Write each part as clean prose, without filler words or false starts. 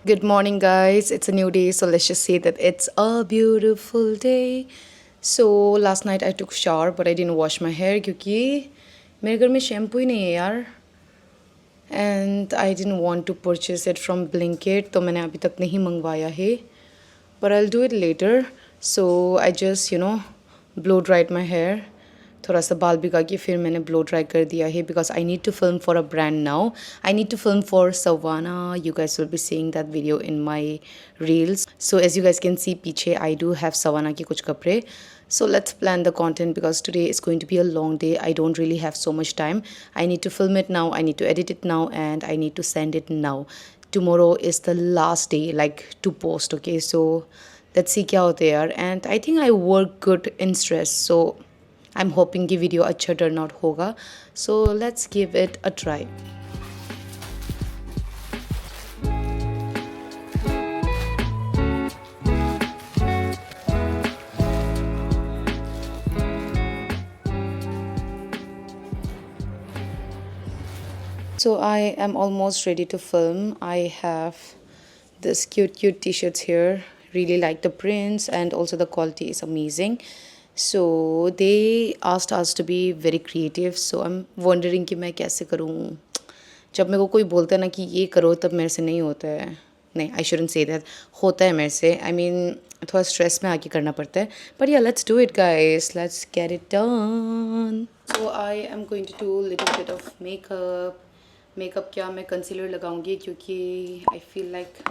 Good morning, guys. It's a new day, so let's just say that it's a beautiful day. So last night I took shower, but I didn't wash my hair क्योंकि मेरे घर में shampoo ही नहीं है यार. And I didn't want to purchase it from Blinkit, तो मैंने अभी तक नहीं मंगवाया है. But I'll do it later. So I just blow dried my hair. थोड़ा सा बाल भिगा के फिर मैंने ब्लो ड्राई कर दिया है because I need to film for a brand now. I need to film for Savana. You guys will be seeing that video in my reels. So as you guys can see पीछे I do have savanna के कुछ कपड़े. So let's plan the content because today is going to be a long day. I don't really have so much time. I need to film it now, I need to edit it now, and I need to send it now. Tomorrow is the last day like to post. Okay, so let's see क्या होता है यार. And I think I work good in stress, so I'm hoping कि video अच्छा turn out होगा. So let's give it a try. So I am almost ready to film. I have this cute t-shirts here. Really like the prints and also the quality is amazing. So they asked us to be very creative. So I'm wondering कि मैं कैसे करूँ. जब मेरे को कोई बोलता है ना कि ये करो तब मेरे से नहीं होता है. नहीं, I shouldn't say that. होता है मेरे से. I mean थोड़ा स्ट्रेस में आके करना पड़ता है. But yeah, let's do it, guys. Let's get it done. So I am going to do a little bit of makeup. Makeup क्या मैं कंसीलर लगाऊंगी क्योंकि I feel like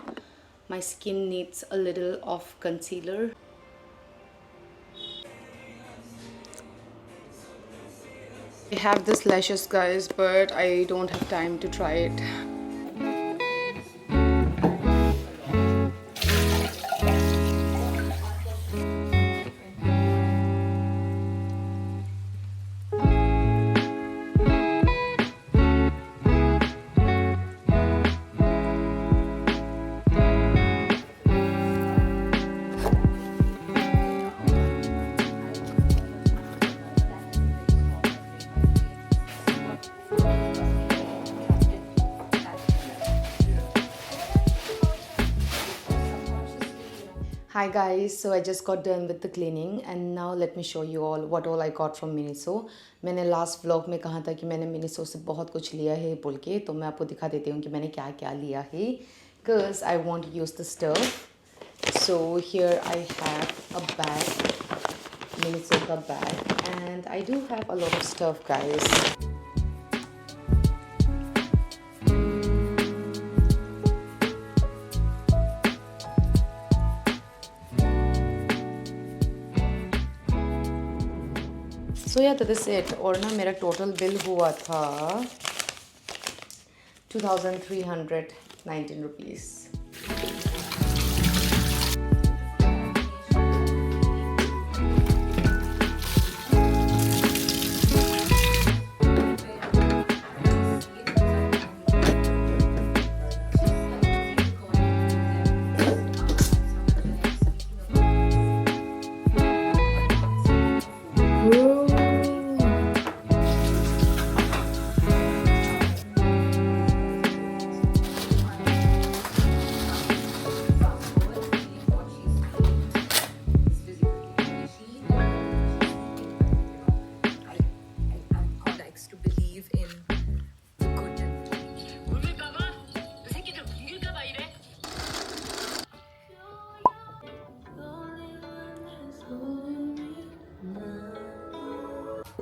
my skin needs a little of concealer. I have this lashes, guys, but I don't have time to try it. Hi guys, so I just got done with the cleaning and now let me show you all what all I got from Miniso. मैंने last vlog में कहा था कि मैंने Miniso से बहुत कुछ लिया है बोल के, तो मैं आपको दिखा देती हूँ कि मैंने क्या क्या लिया है because I want to use the stuff. So here I have a bag, Miniso का bag, and I do have a lot of stuff, guys. So yeah, that is it. और ना मेरा टोटल बिल हुआ था 2,319 rupees.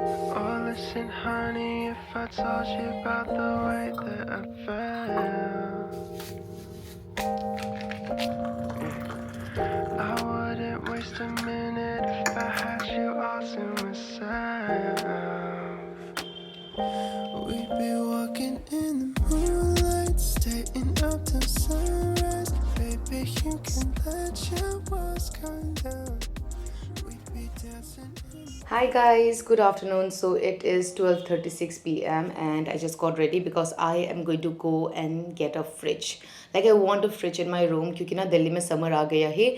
Oh, listen, honey, if I told you about the way that I felt, I wouldn't waste a minute if I had you all to myself. We'd be walking in the moonlight, staying up till sunrise. Baby, you can let your walls come down. Hi guys, good afternoon. So it is 12:36 p.m. and I just got ready because I am going to go and get a fridge. Like I want a fridge in my room क्योंकि ना दिल्ली में summer आ गया है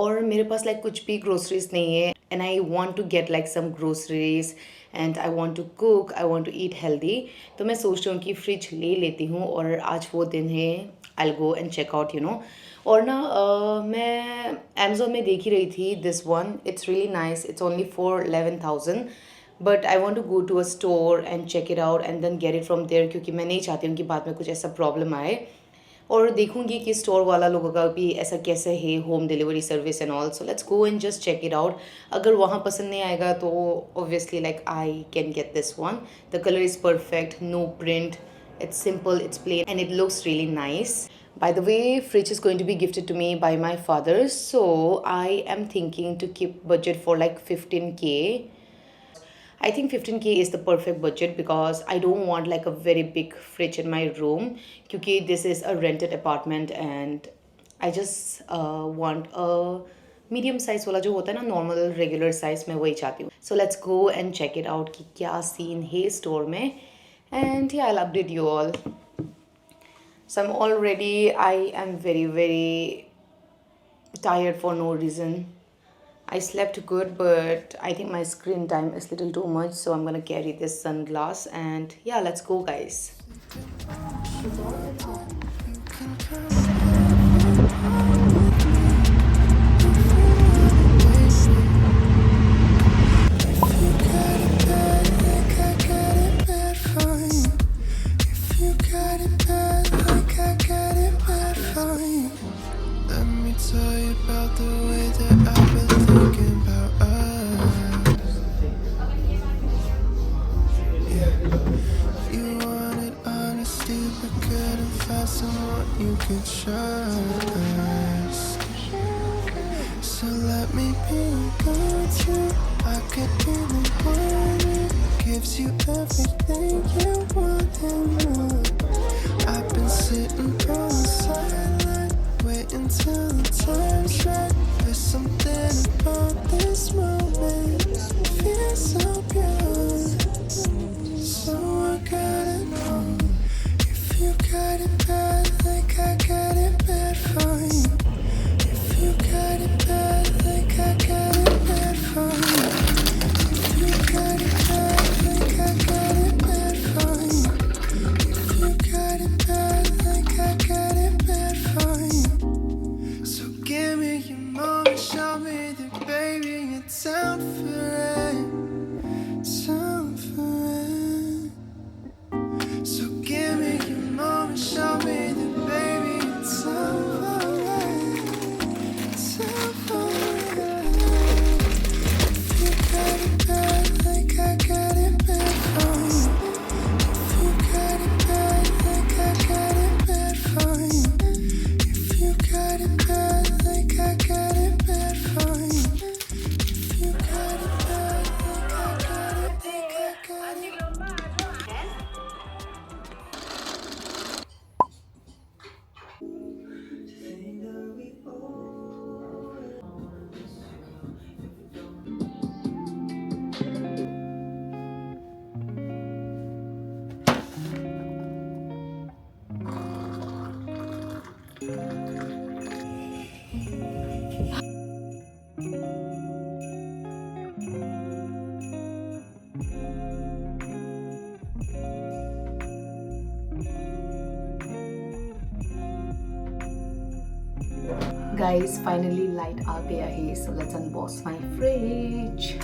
और मेरे पास like कुछ भी groceries नहीं है and I want to get like some groceries and I want to cook, I want to eat healthy. तो मैं सोच रही हूँ कि फ्रिज ले लेती हूँ और आज वो दिन है I'll go and check out, you know. और ना मैं Amazon में देख ही रही थी this one. It's really nice. It's only for 11,000. But I want to go to a store and check it out and then get it from there क्योंकि मैं नहीं चाहती हूँ कि बाद में कुछ ऐसा प्रॉब्लम आए. और देखूंगी कि स्टोर वाला लोगों का भी ऐसा कैसे है home delivery service and all. So let's go and just check it out. अगर वहाँ पसंद नहीं आएगा तो obviously like I can get this one. The colour is perfect, no print, it's simple, it's plain, and it looks really nice. By the way, fridge is going to be gifted to me by my father, so I am thinking to keep budget for like 15K. I think 15K is the perfect budget because I don't want like a very big fridge in my room. Because this is a rented apartment and I just want a medium size वाला जो होता है ना normal regular size मैं वही चाहती हूँ. So let's go and check it out कि क्या scene है store में. And yeah, I'll update you all. So I'm all ready. I am very very tired for no reason. I slept good, but I think my screen time is a little too much, so I'm gonna carry this sunglass. And yeah, let's go, guys. Let me tell you about the way that I've been thinking about us. Yeah. You wanted honesty, but couldn't find someone you could trust. So let me be your go-to. I could be the one who gives you everything you want and more. I've been sitting on the sideline, waiting till the time's right. There's something about this moment, feels so pure. So I gotta know if you got it bad, like I got it bad for you. If you got it bad, like I got it bad for you. If you got it bad, like I got it bad for you. If you got it bad, like I got it bad for you. So give me your moment, show me that baby it's out for it. It's out for it. So give me your moment, show me that baby it's out for it. It's out for it. If you got it bad, like I got it bad for you. If you got it bad, like I got it bad for you. If you got it bad, like I got it bad for you. If you got it bad, like I got it, like I got it. Guys, finally light आ गया है, so let's unbox my fridge.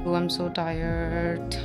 Oh, I'm so tired.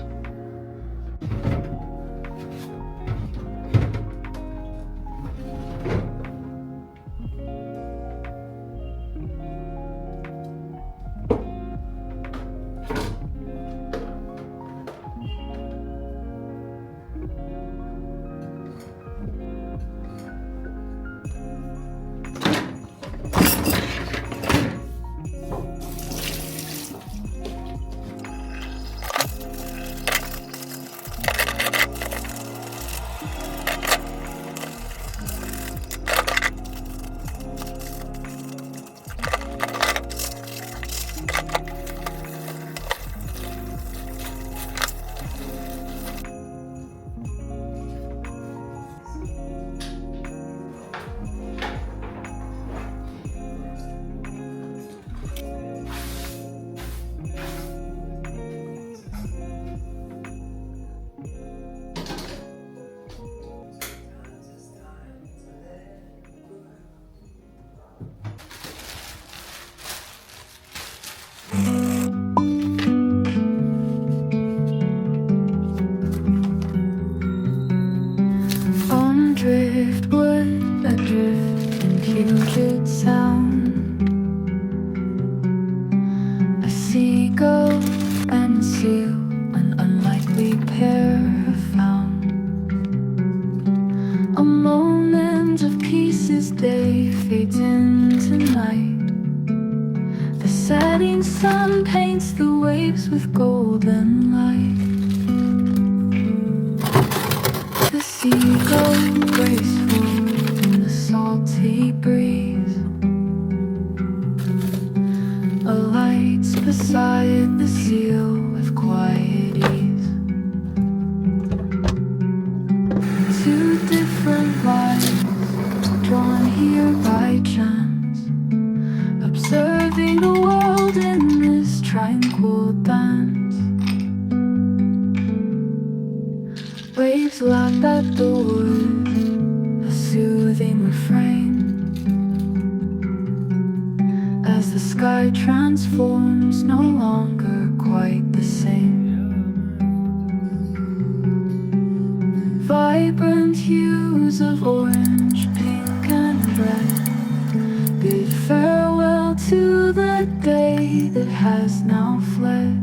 golden light. The seagull graceful in the salty breeze, alights beside the seal with quiet ease. Two different lives drawn here by chance, observing the world in this tranquil dance. Waves lap at the wood, a soothing refrain, as the sky transforms, no longer quite the same. Vibrant hues of orange, pink and red bid farewell to the day that has now fled.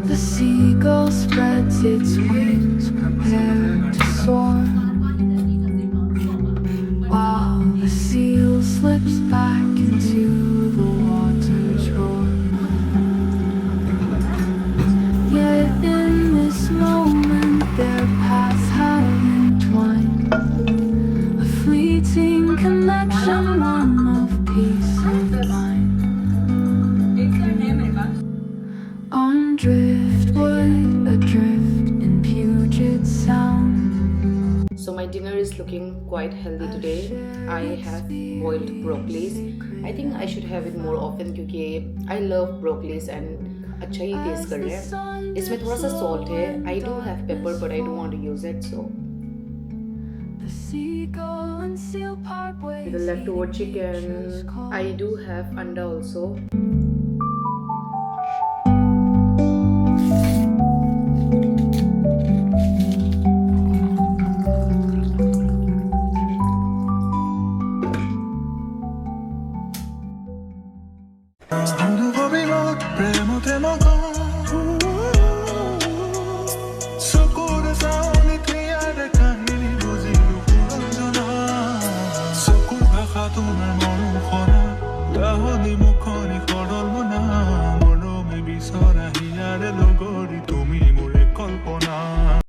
The seagull spreads its wings, prepared to soar, while the seal slips back into the water's roar. Yet in this moment their paths have entwined, a fleeting connection, one of peace and mind. On driftwood, adrift in Puget Sound. So my dinner is looking quite healthy today. I have boiled broccolis. I think I should have it more often क्योंकि I love broccolis and अच्छा ही taste कर रहे हैं. इसमें थोड़ा सा salt है. I do have pepper but I don't want to use it so. With the leftover chicken, I do have anda also.